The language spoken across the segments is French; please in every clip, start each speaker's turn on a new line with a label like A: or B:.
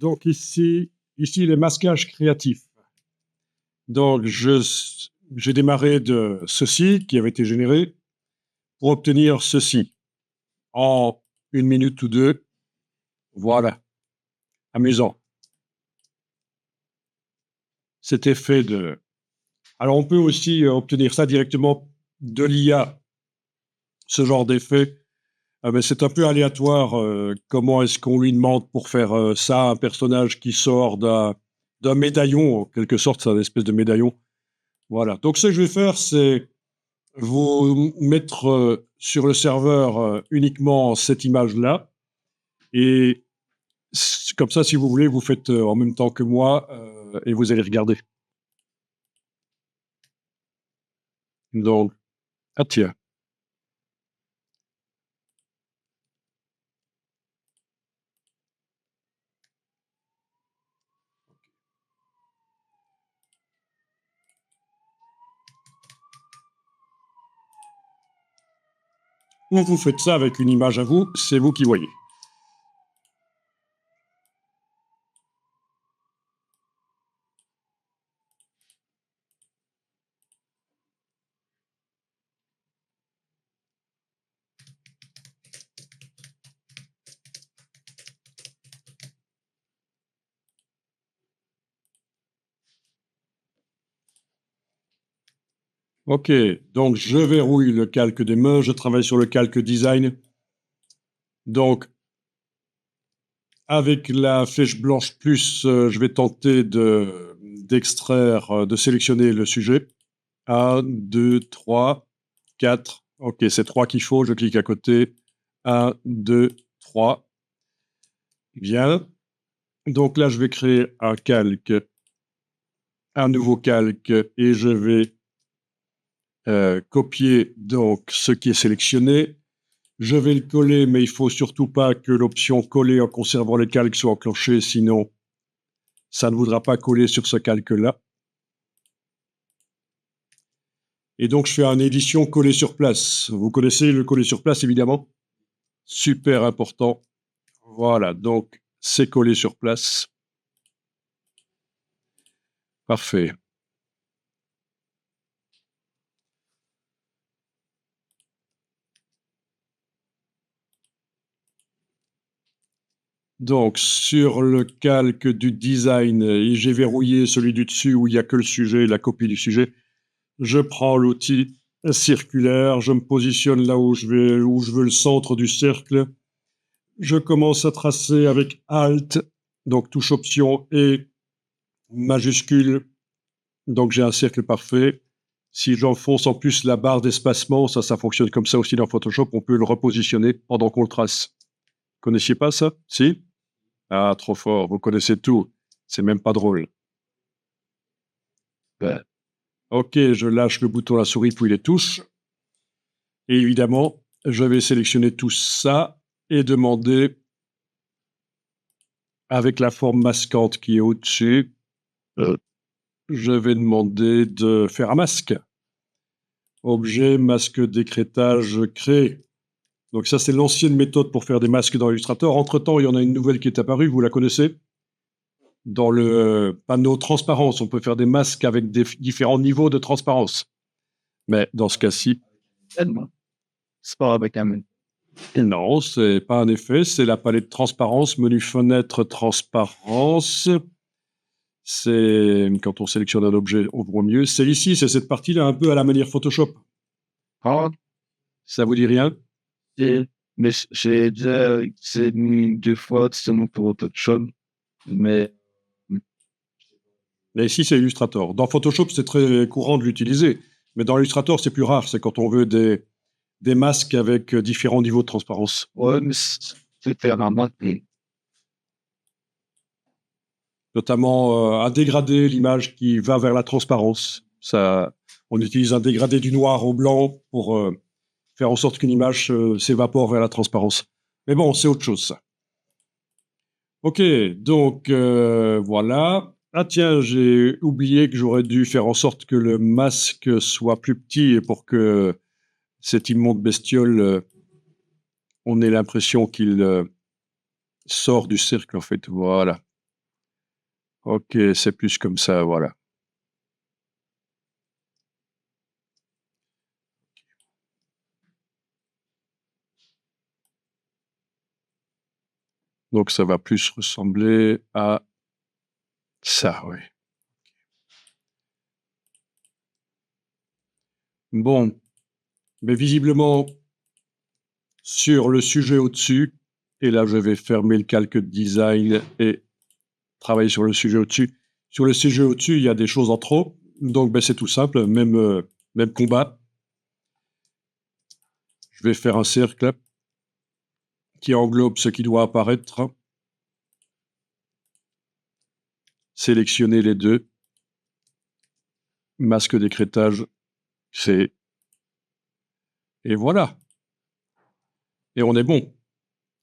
A: Donc ici les masquages créatifs. Donc j'ai démarré de ceci qui avait été généré pour obtenir ceci en 1 minute ou 2. Voilà, amusant. Cet effet de... Alors on peut aussi obtenir ça directement de l'IA, ce genre d'effet. Mais c'est un peu aléatoire. Comment est-ce qu'on lui demande pour faire ça, un personnage qui sort d'un médaillon, en quelque sorte, c'est une espèce de médaillon. Voilà. Donc ce que je vais faire, c'est vous mettre sur le serveur uniquement cette image-là. Et comme ça, si vous voulez, vous faites en même temps que moi et vous allez regarder. Donc, ah tiens. Quand vous faites ça avec une image à vous, c'est vous qui voyez. Ok, donc je verrouille le calque des mains, je travaille sur le calque design. Donc, avec la flèche blanche plus, je vais tenter d'extraire, de sélectionner le sujet. 1, 2, 3, 4. Ok, c'est 3 qu'il faut, je clique à côté. 1, 2, 3. Bien. Donc là, je vais créer un calque, un nouveau calque, et je vais copier donc ce qui est sélectionné. Je vais le coller, mais il faut surtout pas que l'option coller en conservant les calques soit enclenchée, sinon ça ne voudra pas coller sur ce calque-là. Et donc, je fais une édition coller sur place. Vous connaissez le coller sur place, évidemment? Super important. Voilà, donc c'est collé sur place. Parfait. Donc, sur le calque du design, j'ai verrouillé celui du dessus où il n'y a que le sujet, la copie du sujet. Je prends l'outil circulaire, je me positionne là où je veux le centre du cercle. Je commence à tracer avec Alt, donc touche Option et majuscule. Donc j'ai un cercle parfait. Si j'enfonce en plus la barre d'espacement, ça fonctionne comme ça aussi dans Photoshop, on peut le repositionner pendant qu'on le trace. Connaissiez pas ça? Si? Ah, trop fort, vous connaissez tout. C'est même pas drôle. Ben. Ok, je lâche le bouton à la souris puis les touches. Et évidemment, je vais sélectionner tout ça et demander, avec la forme masquante qui est au-dessus, je vais demander de faire un masque. Objet, masque d'écrêtage créé. Donc ça, c'est l'ancienne méthode pour faire des masques dans Illustrator. Entre-temps, il y en a une nouvelle qui est apparue, vous la connaissez? Dans le panneau transparence, on peut faire des masques avec différents niveaux de transparence. Mais dans ce cas-ci...
B: C'est pas avec un menu.
A: Non, c'est pas un effet, c'est la palette transparence, menu fenêtre transparence. C'est quand on sélectionne un objet, on voit mieux. C'est ici, c'est cette partie-là, un peu à la manière Photoshop.
B: Ah,
A: Ça vous dit rien?
B: mais j'ai déjà utilisé 2 fois seulement pour Photoshop, mais
A: Mais ici, c'est Illustrator. Dans Photoshop, c'est très courant de l'utiliser. Mais dans Illustrator, c'est plus rare. C'est quand on veut des masques avec différents niveaux de transparence.
B: ouais, mais c'est faire un masque.
A: Notamment un dégradé, l'image qui va vers la transparence. Ça, on utilise un dégradé du noir au blanc pour faire en sorte qu'une image s'évapore vers la transparence. Mais bon, c'est autre chose, ça. Ok, donc voilà. Ah tiens, j'ai oublié que j'aurais dû faire en sorte que le masque soit plus petit et pour que cette immonde bestiole, on ait l'impression qu'il sort du cercle, en fait. Voilà. Ok, c'est plus comme ça, voilà. Donc ça va plus ressembler à ça, oui. Bon, mais visiblement, sur le sujet au-dessus, et là je vais fermer le calque de design et travailler sur le sujet au-dessus. Sur le sujet au-dessus, il y a des choses en trop, donc ben, c'est tout simple, même combat. Je vais faire un cercle qui englobe ce qui doit apparaître, sélectionner les deux, masque d'écrêtage, c'est... Et voilà, et on est bon.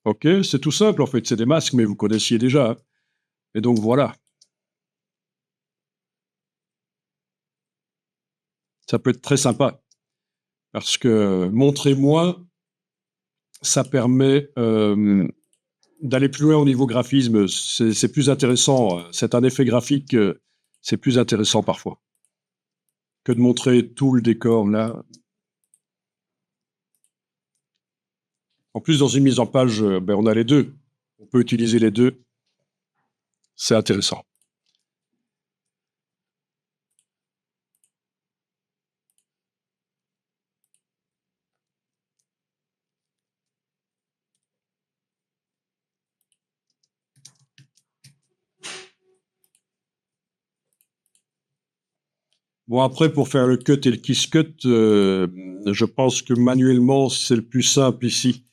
A: Ok, c'est tout simple en fait, c'est des masques, mais vous connaissiez déjà. Hein. Et donc voilà, ça peut être très sympa, parce que montrer moins, ça permet d'aller plus loin au niveau graphisme, c'est plus intéressant. C'est un effet graphique, c'est plus intéressant parfois que de montrer tout le décor là. En plus, dans une mise en page, ben, on a les deux. On peut utiliser les deux. C'est intéressant. Bon, après, pour faire le cut et le kiss cut, je pense que manuellement, c'est le plus simple ici.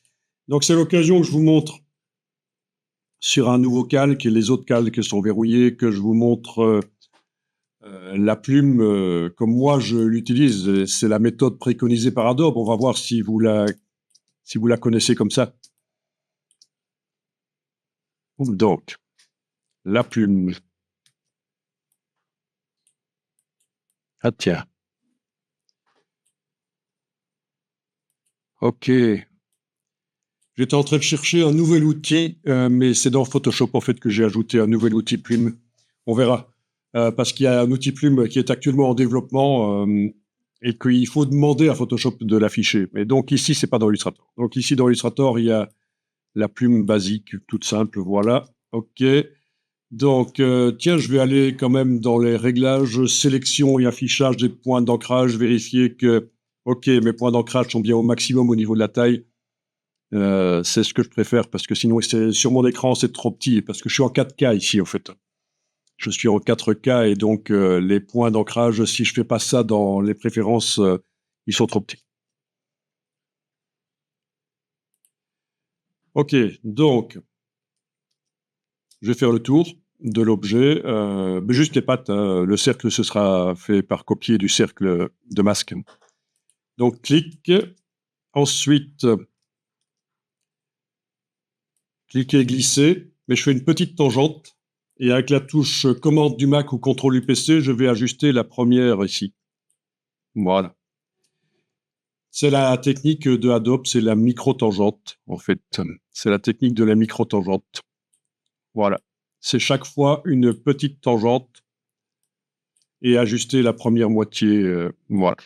A: Donc, c'est l'occasion que je vous montre sur un nouveau calque et les autres calques sont verrouillés, que je vous montre la plume comme moi je l'utilise. C'est la méthode préconisée par Adobe. On va voir si vous la connaissez comme ça. Donc, la plume. Ah tiens. Ok. J'étais en train de chercher un nouvel outil, mais c'est dans Photoshop en fait que j'ai ajouté un nouvel outil plume. On verra. Parce qu'il y a un outil plume qui est actuellement en développement et qu'il faut demander à Photoshop de l'afficher. Mais donc ici, c'est pas dans Illustrator. Donc ici, dans Illustrator, il y a la plume basique, toute simple, voilà. OK. Donc, tiens, je vais aller quand même dans les réglages, sélection et affichage des points d'ancrage, vérifier que, OK, mes points d'ancrage sont bien au maximum au niveau de la taille. C'est ce que je préfère parce que sinon, sur mon écran, c'est trop petit parce que je suis en 4K ici, en fait. Je suis en 4K et donc les points d'ancrage, si je fais pas ça dans les préférences, ils sont trop petits. OK, donc, je vais faire le tour de l'objet, mais juste les pattes. Hein. Le cercle, ce sera fait par copier du cercle de masque. Donc, clic. Ensuite, cliquer et glisser. Mais je fais une petite tangente. Et avec la touche commande du Mac ou contrôle du PC, je vais ajuster la première ici. Voilà. C'est la technique de Adobe, c'est la micro-tangente, en fait. C'est la technique de la micro-tangente. Voilà. C'est chaque fois une petite tangente et ajuster la première moitié. Voilà.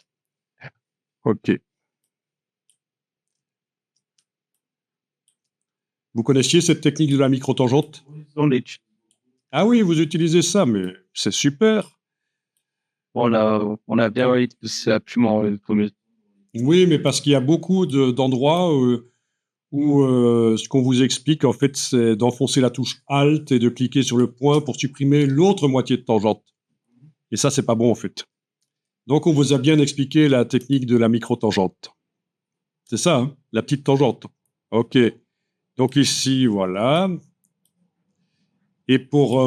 A: OK. Vous connaissiez cette technique de la micro-tangente? Ah oui, vous utilisez ça, mais c'est super.
B: On a bien réussi c'est absolument le premier.
A: Oui, mais parce qu'il y a beaucoup d'endroits où ce qu'on vous explique, en fait, c'est d'enfoncer la touche Alt et de cliquer sur le point pour supprimer l'autre moitié de tangente. Et ça, c'est pas bon, en fait. Donc, on vous a bien expliqué la technique de la micro-tangente. C'est ça, hein, la petite tangente. OK. Donc ici, voilà. Et pour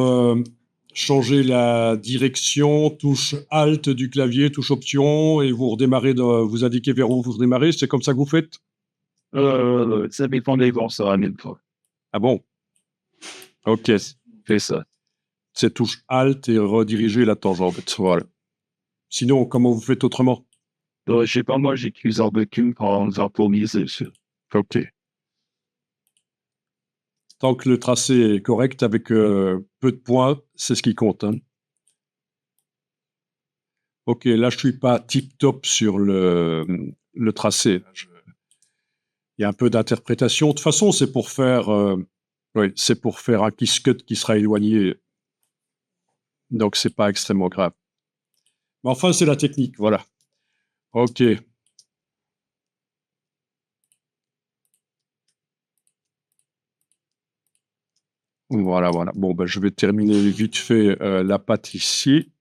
A: changer la direction, touche Alt du clavier, touche Option, et vous redémarrez, vous indiquez vers où vous redémarrez. C'est comme ça que vous faites?
B: Ça dépend des vents, ça ramène pas.
A: Ah bon? Ok.
B: Fais ça.
A: C'est touche Alt et rediriger la tangente. Voilà. Sinon, comment vous faites autrement?
B: Je sais pas, moi, j'utilise un barbecue pour miser.
A: Ok. Tant que le tracé est correct avec peu de points, c'est ce qui compte, hein. Ok, là je suis pas tip top sur le tracé. Il y a un peu d'interprétation. De toute façon, c'est pour faire, oui, c'est pour faire un kiss cut qui sera éloigné, donc c'est pas extrêmement grave. Mais enfin, c'est la technique, voilà. Ok. Voilà, voilà. Bon, ben, je vais terminer vite fait la pâte ici.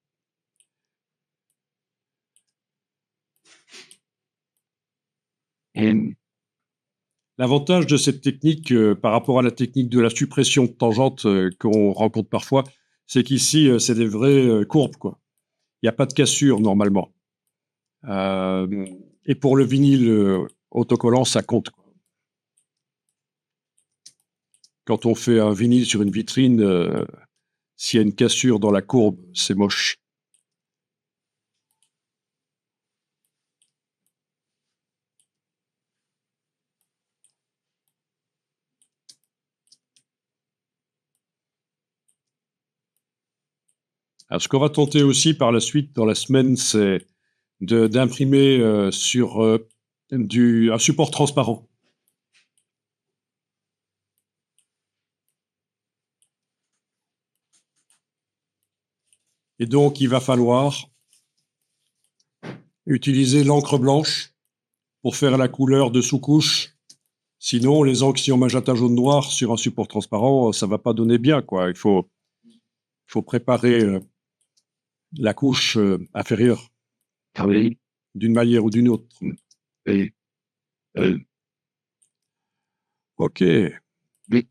B: Et
A: L'avantage de cette technique par rapport à la technique de la suppression de tangente qu'on rencontre parfois, c'est qu'ici, c'est des vraies courbes, quoi. Il n'y a pas de cassure normalement. Et pour le vinyle autocollant, ça compte, quoi. Quand on fait un vinyle sur une vitrine, s'il y a une cassure dans la courbe, c'est moche. Alors, ce qu'on va tenter aussi par la suite dans la semaine, c'est d'imprimer sur un support transparent. Et donc, il va falloir utiliser l'encre blanche pour faire la couleur de sous-couche. Sinon, les encres en magenta jaune noir sur un support transparent, ça va pas donner bien, quoi. Il faut préparer la couche inférieure
B: travailler.
A: d'une manière ou d'une autre.
B: Et, euh,
A: Ok.
B: mais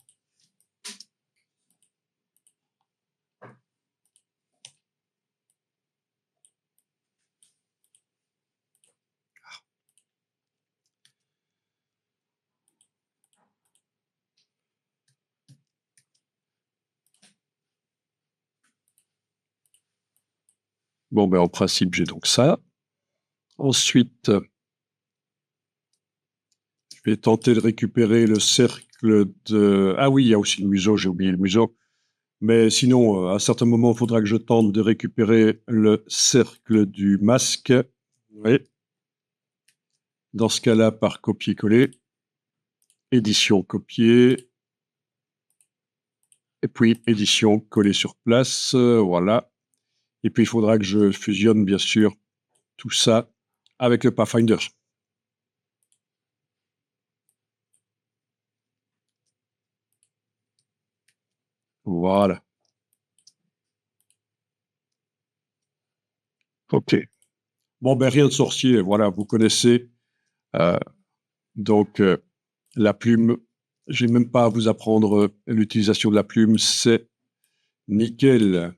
A: Bon, ben, en principe, j'ai donc ça. Ensuite, je vais tenter de récupérer le cercle de... Ah oui, il y a aussi le museau, j'ai oublié le museau. Mais sinon, à un certain moment, il faudra que je tente de récupérer le cercle du masque. Oui. Dans ce cas-là, par copier-coller. Édition copier. Et puis, édition coller sur place. Voilà. Et puis, il faudra que je fusionne, bien sûr, tout ça avec le Pathfinder. Voilà. OK. Bon, ben, rien de sorcier. Voilà, vous connaissez. Euh, donc, la plume, je n'ai même pas à vous apprendre l'utilisation de la plume. C'est nickel.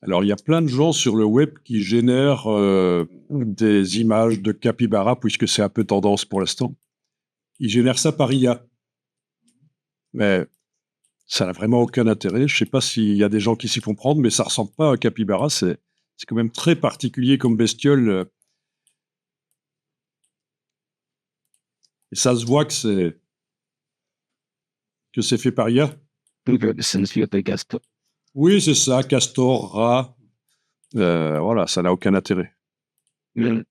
A: Alors, il y a plein de gens sur le web qui génèrent des images de capybara, puisque c'est un peu tendance pour l'instant. Ils génèrent ça par IA. Mais ça n'a vraiment aucun intérêt. Je ne sais pas s'il y a des gens qui s'y font prendre, mais ça ressemble pas à un capybara. C'est quand même très particulier comme bestiole. Et ça se voit que c'est fait par IA.
B: ça ne suit pas Gaston.
A: Oui, c'est ça, castor, rat. Voilà, ça n'a aucun intérêt.
B: Mais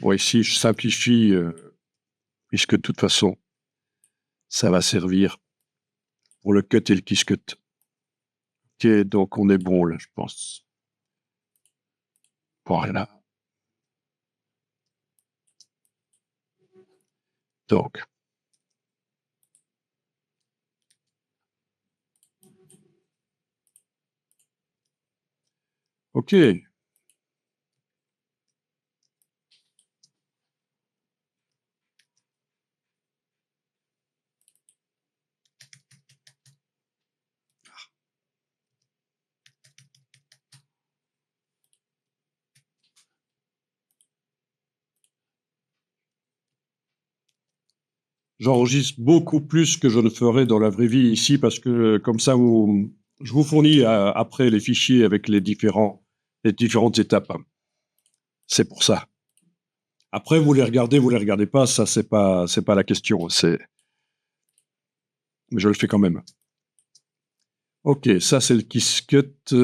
A: Bon, ici, je simplifie, puisque de toute façon, ça va servir pour le cut et le kiss cut. Ok, donc on est bon là, je pense. Voilà. Donc, ok. J'enregistre beaucoup plus que je ne ferai dans la vraie vie ici parce que comme ça, je vous fournis après les fichiers avec les différentes étapes. C'est pour ça. Après, vous les regardez pas, ça c'est pas la question. Mais je le fais quand même. Ok, ça c'est le Qiskit.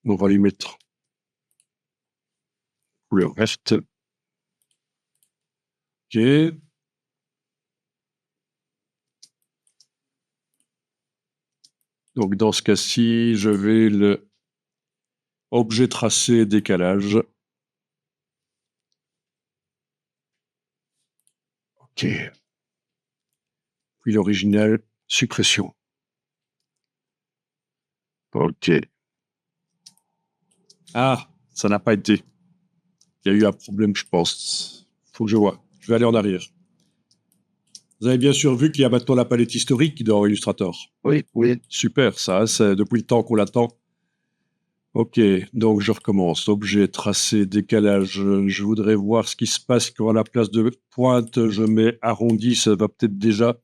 A: On va lui mettre le reste. Ok. Donc dans ce cas-ci, je vais le objet tracé décalage. Ok. Puis l'original, suppression. Ok. Ah, ça n'a pas été. Il y a eu un problème, je pense. Faut que je vois. Je vais aller en arrière. Vous avez bien sûr vu qu'il y a maintenant la palette historique dans Illustrator.
B: Oui, oui.
A: Super, ça, c'est depuis le temps qu'on l'attend. Ok, donc je recommence. Objet, tracé, décalage. Je voudrais voir ce qui se passe quand à la place de pointe, je mets arrondi. Ça va peut-être déjà,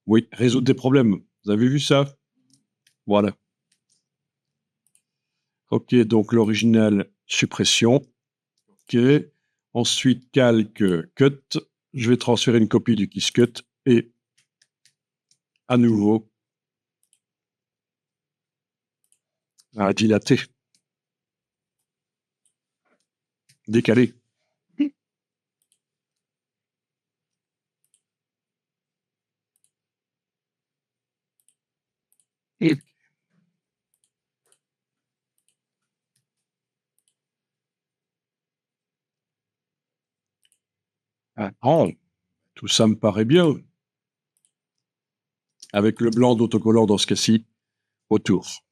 A: oui, résoudre des problèmes. Vous avez vu ça? Voilà. Ok, donc l'original, suppression. Ok. Ensuite, calque, cut. Je vais transférer une copie du Qiskit et à nouveau, à dilater, décaler.
B: Et
A: Ah, oh, tout ça me paraît bien. Avec le blanc d'autocollant dans ce cas-ci, autour.